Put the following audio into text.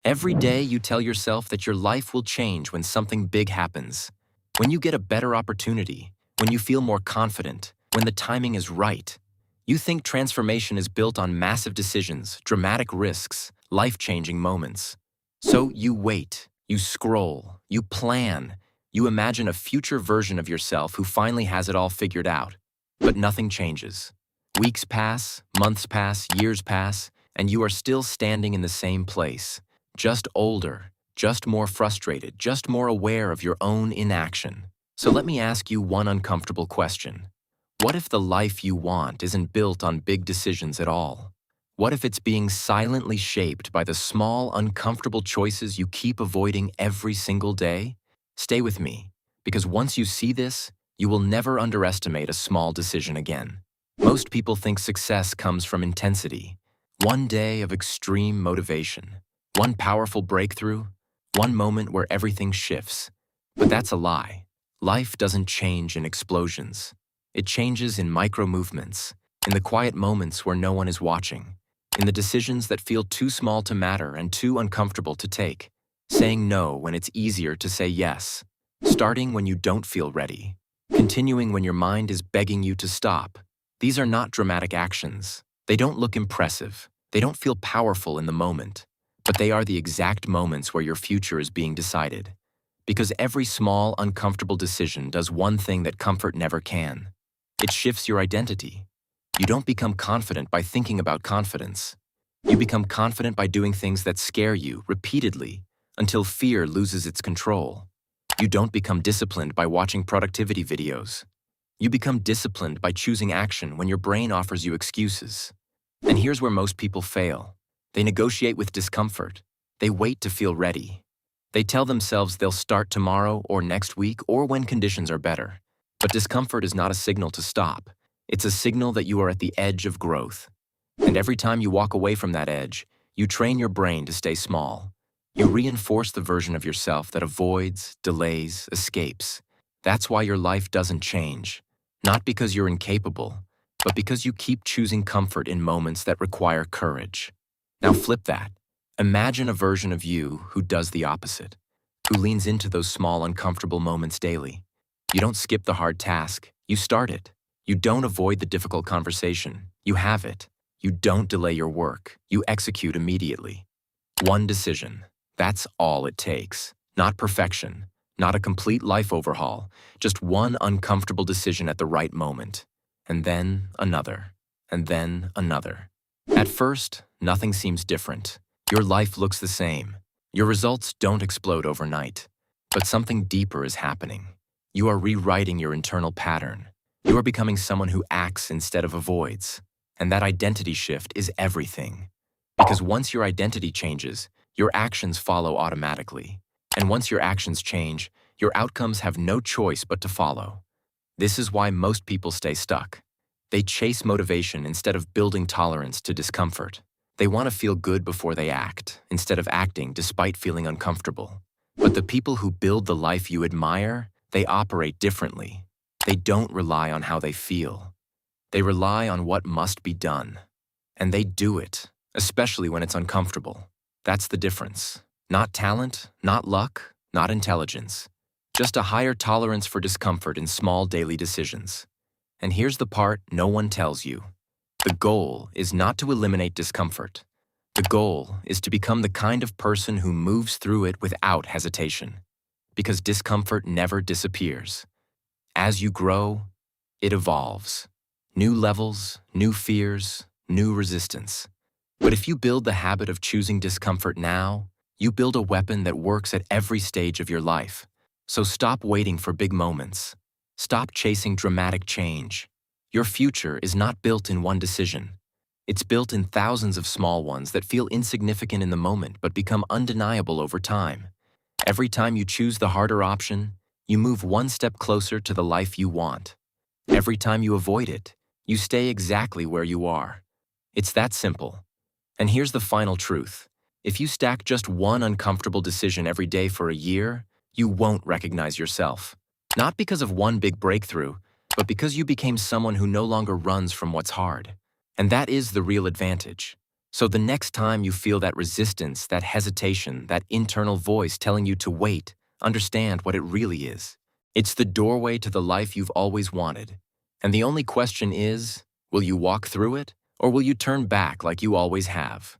Every day you tell yourself that your life will change when something big happens. When you get a better opportunity, when you feel more confident, when the timing is right. You think transformation is built on massive decisions, dramatic risks, life-changing moments. So you wait, you scroll, you plan, you imagine a future version of yourself who finally has it all figured out. But nothing changes. Weeks pass, months pass, years pass, and you are still standing in the same place. Just older, just more frustrated, just more aware of your own inaction. So let me ask you one uncomfortable question. What if the life you want isn't built on big decisions at all? What if it's being silently shaped by the small, uncomfortable choices you keep avoiding every single day? Stay with me, because once you see this, you will never underestimate a small decision again. Most people think success comes from intensity. One day of extreme motivation, one powerful breakthrough, one moment where everything shifts. But that's a lie. Life doesn't change in explosions. It changes in micro-movements, in the quiet moments where no one is watching, in the decisions that feel too small to matter and too uncomfortable to take, saying no when it's easier to say yes, starting when you don't feel ready, continuing when your mind is begging you to stop. These are not dramatic actions. They don't look impressive. They don't feel powerful in the moment, but they are the exact moments where your future is being decided. Because every small, uncomfortable decision does one thing that comfort never can. It shifts your identity. You don't become confident by thinking about confidence. You become confident by doing things that scare you repeatedly until fear loses its control. You don't become disciplined by watching productivity videos. You become disciplined by choosing action when your brain offers you excuses. And here's where most people fail. They negotiate with discomfort. They wait to feel ready. They tell themselves they'll start tomorrow or next week or when conditions are better. But discomfort is not a signal to stop. It's a signal that you are at the edge of growth. And every time you walk away from that edge, you train your brain to stay small. You reinforce the version of yourself that avoids, delays, escapes. That's why your life doesn't change. Not because you're incapable, but because you keep choosing comfort in moments that require courage. Now flip that. Imagine a version of you who does the opposite, who leans into those small, uncomfortable moments daily. You don't skip the hard task, you start it. You don't avoid the difficult conversation, you have it. You don't delay your work, you execute immediately. One decision, that's all it takes. Not perfection, not a complete life overhaul, just one uncomfortable decision at the right moment. And then another, and then another. At first, nothing seems different. Your life looks the same. Your results don't explode overnight. But something deeper is happening. You are rewriting your internal pattern. You are becoming someone who acts instead of avoids. And that identity shift is everything. Because once your identity changes, your actions follow automatically. And once your actions change, your outcomes have no choice but to follow. This is why most people stay stuck. They chase motivation instead of building tolerance to discomfort. They want to feel good before they act, instead of acting despite feeling uncomfortable. But the people who build the life you admire, they operate differently. They don't rely on how they feel. They rely on what must be done. And they do it, especially when it's uncomfortable. That's the difference. Not talent, not luck, not intelligence. Just a higher tolerance for discomfort in small daily decisions. And here's the part no one tells you. The goal is not to eliminate discomfort. The goal is to become the kind of person who moves through it without hesitation. Because discomfort never disappears. As you grow, it evolves. New levels, new fears, new resistance. But if you build the habit of choosing discomfort now, you build a weapon that works at every stage of your life. So stop waiting for big moments. Stop chasing dramatic change. Your future is not built in one decision. It's built in thousands of small ones that feel insignificant in the moment but become undeniable over time. Every time you choose the harder option, you move one step closer to the life you want. Every time you avoid it, you stay exactly where you are. It's that simple. And here's the final truth. If you stack just one uncomfortable decision every day for a year, you won't recognize yourself. Not because of one big breakthrough, but because you became someone who no longer runs from what's hard. And that is the real advantage. So the next time you feel that resistance, that hesitation, that internal voice telling you to wait, understand what it really is. It's the doorway to the life you've always wanted. And the only question is, will you walk through it, or will you turn back like you always have?